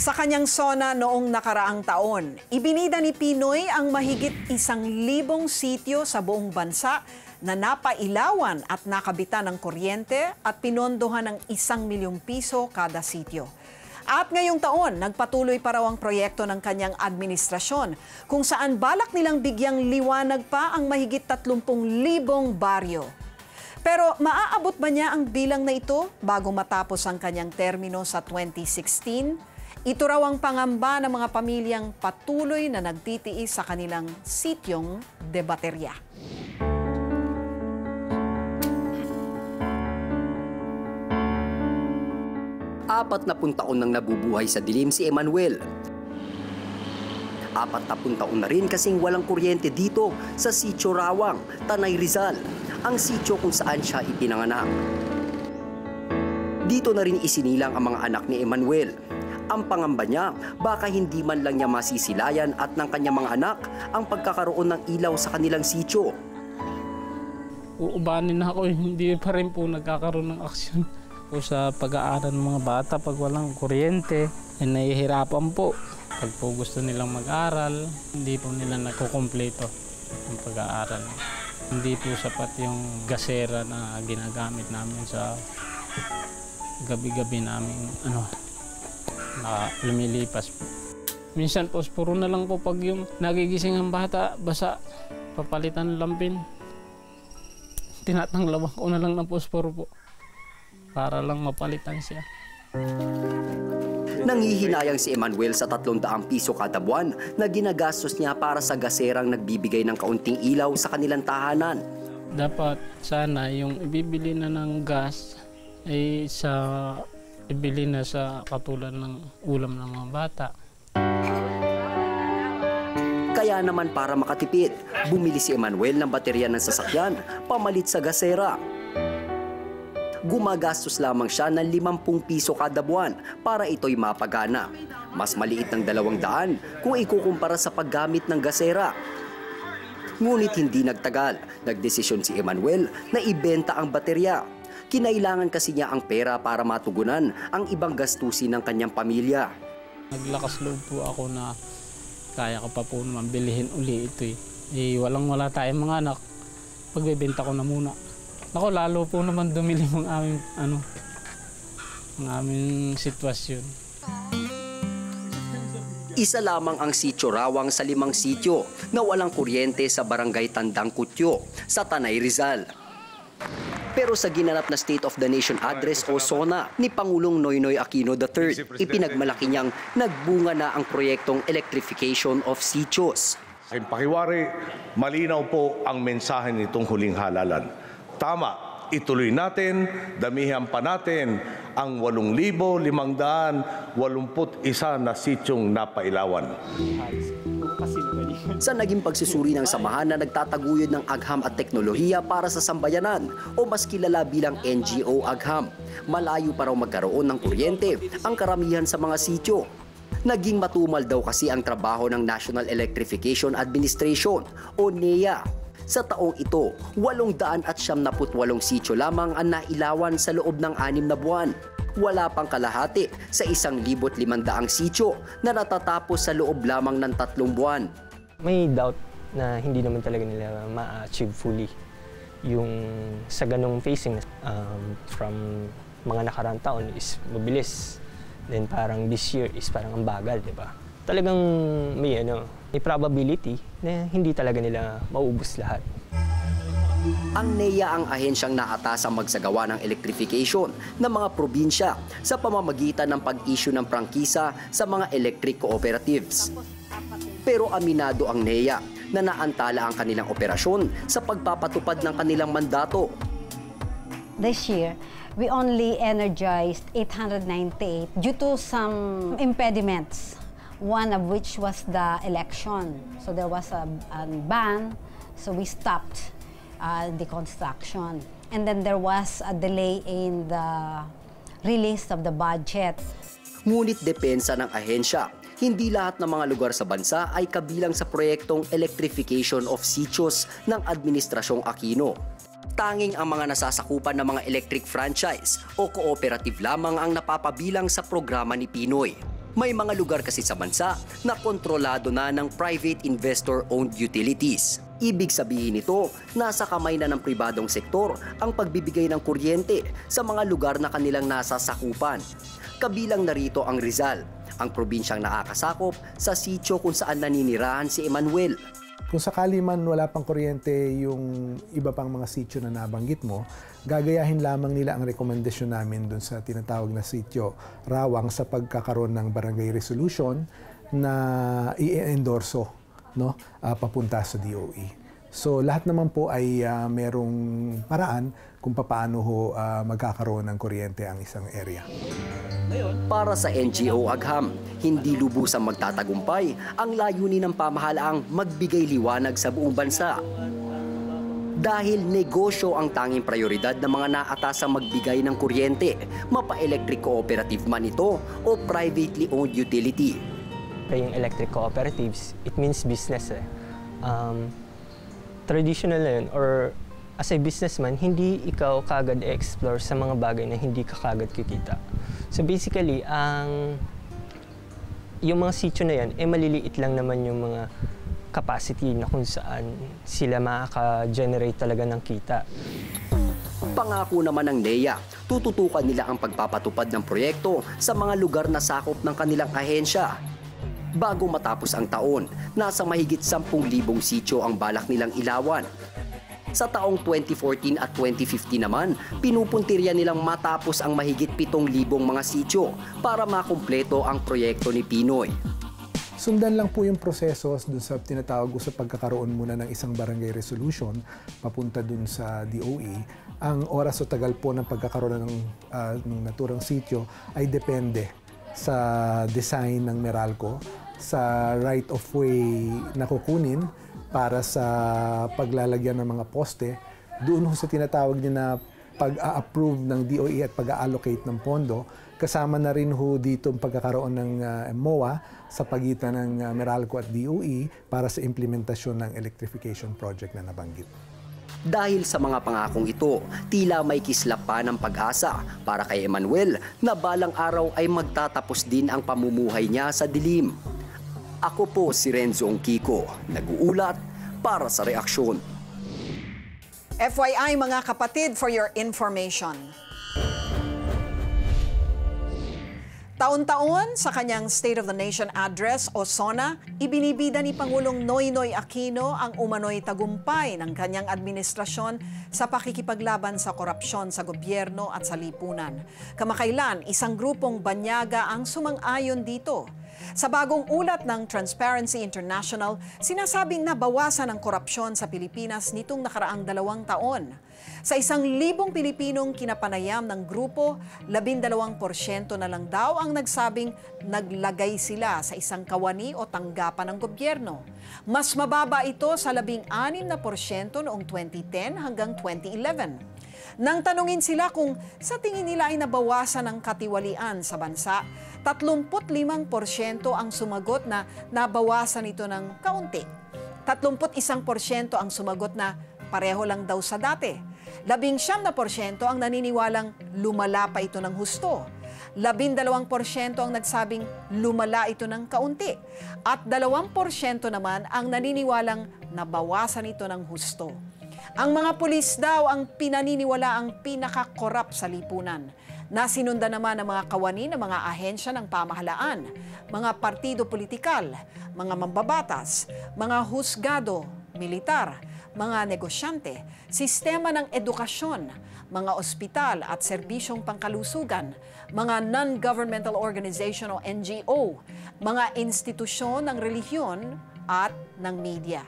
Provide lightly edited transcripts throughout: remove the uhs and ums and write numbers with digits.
Sa kanyang SONA noong nakaraang taon, ibinida ni Pinoy ang mahigit 1,000 sityo sa buong bansa na napailawan at nakabitan ng kuryente at pinondohan ng 1,000,000 piso kada sityo. At ngayong taon, nagpatuloy pa raw ang proyekto ng kanyang administrasyon kung saan balak nilang bigyang liwanag pa ang mahigit 30,000 baryo. Pero maaabot ba niya ang bilang na ito bago matapos ang kanyang termino sa 2016? Ito raw ang pangamba ng mga pamilyang patuloy na nagtitiis sa kanilang sityong de baterya. Apat na taon nang nabubuhay sa dilim si Emmanuel. 40 taon na rin kasing walang kuryente dito sa Sitio Rawang, Tanay Rizal, ang sitio kung saan siya ipinanganak. Dito na rin isinilang ang mga anak ni Emmanuel. Ang pangamba niya, baka hindi man lang niya masisilayan at ng kanyang mga anak ang pagkakaroon ng ilaw sa kanilang sitio. Uubanin na ako, hindi pa rin po nagkakaroon ng aksyon po sa pag-aaral ng mga bata pag walang kuryente. Nahihirapan po. Pag po gusto nilang mag-aral, hindi po nila nakukumpleto ang pag-aaral. Hindi po sapat yung gasera na ginagamit namin sa gabi-gabi namin na lumilipas po. Minsan po, puro na lang po pag yung nagigising ang bata, basa, papalitan ng lampin. Tinatanglawan ko na lang ng posporo po para lang mapalitan siya. Nanghihinayang si Emmanuel sa 300 piso kada buwan na ginagastos niya para sa gaserang nagbibigay ng kaunting ilaw sa kanilang tahanan. Dapat sana yung ibibili na ng gas ay ibili na sa katulad ng ulam ng mga bata. Kaya naman para makatipid, bumili si Emmanuel ng baterya ng sasakyan pamalit sa gasera. Gumagastos lamang siya ng 50 piso kada buwan para ito'y mapagana. Mas maliit ng 200 kung ikukumpara sa paggamit ng gasera. Ngunit hindi nagtagal, nagdesisyon si Emmanuel na ibenta ang baterya. Kinailangan kasi niya ang pera para matugunan ang ibang gastusin ng kanyang pamilya. Naglakas loob po ako na kaya ko pa po naman bilihin uli ito eh. Walang-wala tayong mga anak, pagbebenta ko na muna. Ako, lalo po naman dumili ang aming sitwasyon. Isa lamang ang Sitio Rawang sa 5 sityo na walang kuryente sa barangay Tandang Kutyo sa Tanay Rizal. Pero sa ginanap na State of the Nation Address o SONA ni Pangulong Noynoy Aquino III, ipinagmalaki niyang nagbunga na ang proyektong electrification of sitios. Aking pakiwari, malinaw po ang mensahe nitong huling halalan. Tama, ituloy natin, damihan pa natin ang 8,581 na sityong napailawan. Sa naging pagsusuri ng samahan na nagtataguyod ng agham at teknolohiya para sa sambayanan o mas kilala bilang NGO Agham, malayo pa raw magkaroon ng kuryente ang karamihan sa mga sityo. Naging matumal daw kasi ang trabaho ng National Electrification Administration o NEA. Sa taong ito, 878 sityo lamang ang nailawan sa loob ng 6 na buwan. Wala pang kalahati sa 1,500 sityo na natatapos sa loob lamang ng 3 buwan. May doubt na hindi naman talaga nila ma-achieve fully yung sa ganong facing. From mga nakaraang taon is mabilis. Then parang this year is parang ang bagal, di ba? Talagang may probability na hindi talaga nila maubos lahat. Ang NEA ang ahensyang naatasang magsagawa ng electrification ng mga probinsya sa pamamagitan ng pag-issue ng prangkisa sa mga electric cooperatives. Pero aminado ang NEA na naantala ang kanilang operasyon sa pagpapatupad ng kanilang mandato. This year, we only energized 898 due to some impediments, one of which was the election. So there was a ban, so we stopped the construction. And then there was a delay in the release of the budget. Ngunit depensa ng ahensya, hindi lahat ng mga lugar sa bansa ay kabilang sa proyektong electrification of sitios ng Administrasyong Aquino. Tanging ang mga nasasakupan ng mga electric franchise o cooperative lamang ang napapabilang sa programa ni Pinoy. May mga lugar kasi sa bansa na kontrolado na ng private investor-owned utilities. Ibig sabihin nito, nasa kamay na ng pribadong sektor ang pagbibigay ng kuryente sa mga lugar na kanilang nasasakupan. Kabilang narito ang Rizal, ang probinsyang nakakasakop sa sitio kung saan naninirahan si Emmanuel. Kung sakali man wala pang kuryente yung iba pang mga sitio na nabanggit mo, gagayahin lamang nila ang rekomendasyon namin dun sa tinatawag na sitio Rawang sa pagkakaroon ng barangay resolution na i-endorso, no, papunta sa DOE. So lahat naman po ay merong paraan kung paano magkakaroon ng kuryente ang isang area. Para sa NGO Agham, hindi lubusang magtatagumpay ang layunin ng pamahalaang magbigay liwanag sa buong bansa. Dahil negosyo ang tanging prioridad ng mga naatasang magbigay ng kuryente, mapa-electric cooperative man ito o privately owned utility. Yung electric cooperatives, it means business eh. Traditional na yun, or as a businessman, hindi ikaw kagad explore sa mga bagay na hindi ka kagad kikita. So basically, yung mga sitio na yan, maliliit lang naman yung mga capacity na kung saan sila makaka-generate talaga ng kita. Pangako naman ng NEA, tututukan nila ang pagpapatupad ng proyekto sa mga lugar na sakop ng kanilang ahensya. Bago matapos ang taon, nasa mahigit 10,000 sitio ang balak nilang ilawan. Sa taong 2014 at 2015 naman, pinupuntirya nilang matapos ang mahigit 7,000 mga sitio para makumpleto ang proyekto ni Pinoy. Sundan lang po yung proseso dun sa tinatawag ko sa pagkakaroon muna ng isang barangay resolution papunta dun sa DOE. Ang oras o tagal po ng pagkakaroon ng naturang sitio ay depende sa design ng Meralco, sa right of way na kukunin para sa paglalagyan ng mga poste, doon sa tinatawag niya na pag-a-approve ng DOE at pag-a-allocate ng pondo, kasama na rin ho dito ang pagkakaroon ng MOA sa pagitan ng Meralco at DOE para sa implementasyon ng electrification project na nabanggit. Dahil sa mga pangakong ito, tila may kislap pa ng pag-asa para kay Emmanuel na balang araw ay magtatapos din ang pamumuhay niya sa dilim. Ako po si Renzo Kiko, nag-uulat para sa Reaksyon. FYI mga kapatid, for your information. Taon-taon sa kanyang State of the Nation Address o SONA, ibinibida ni Pangulong Noynoy Aquino ang umano'y tagumpay ng kanyang administrasyon sa pakikipaglaban sa korupsyon sa gobyerno at sa lipunan. Kamakailan, isang grupong banyaga ang sumang-ayon dito. Sa bagong ulat ng Transparency International, sinasabing nabawasan ang korupsyon sa Pilipinas nitong nakaraang 2 taon. Sa 1,000 Pilipinong kinapanayam ng grupo, 12% na lang daw ang nagsabing naglagay sila sa isang kawani o tanggapan ng gobyerno. Mas mababa ito sa 16% noong 2010 hanggang 2011. Nang tanungin sila kung sa tingin nila ay nabawasan ang katiwalian sa bansa, 35% ang sumagot na nabawasan ito ng kaunti. 31% ang sumagot na pareho lang daw sa dati. 19% ang naniniwalang lumala pa ito ng husto. 12% ang nagsabing lumala ito ng kaunti. At 2% naman ang naniniwalang nabawasan ito ng husto. Ang mga pulis daw ang pinaniniwala ang pinaka-korap sa lipunan. Nasinundan naman ng mga kawani ng mga ahensya ng pamahalaan, mga partido politikal, mga mambabatas, mga husgado, militar, mga negosyante, sistema ng edukasyon, mga ospital at serbisyong pangkalusugan, mga non-governmental organization o NGO, mga institusyon ng relihiyon at ng media.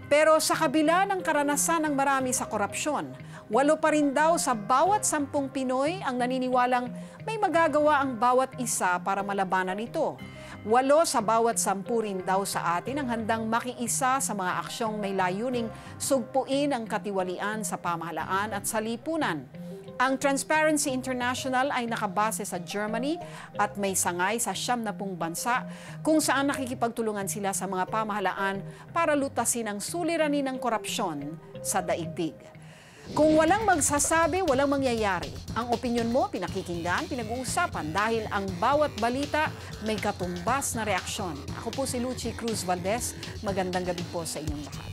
Pero sa kabila ng karanasan ng marami sa korupsyon, 8 pa rin daw sa bawat 10 Pinoy ang naniniwalang may magagawa ang bawat isa para malabanan ito. 8 sa bawat 10 rin daw sa atin ang handang makiisa sa mga aksyong may layuning sugpuin ang katiwalian sa pamahalaan at sa lipunan. Ang Transparency International ay nakabase sa Germany at may sangay sa 70 bansa kung saan nakikipagtulungan sila sa mga pamahalaan para lutasin ang suliranin ng korupsyon sa daigdig. Kung walang magsasabi, walang mangyayari. Ang opinyon mo, pinakikinggan, pinag-uusapan dahil ang bawat balita may katumbas na reaksyon. Ako po si Lucy Cruz Valdez. Magandang gabi po sa inyong lahat.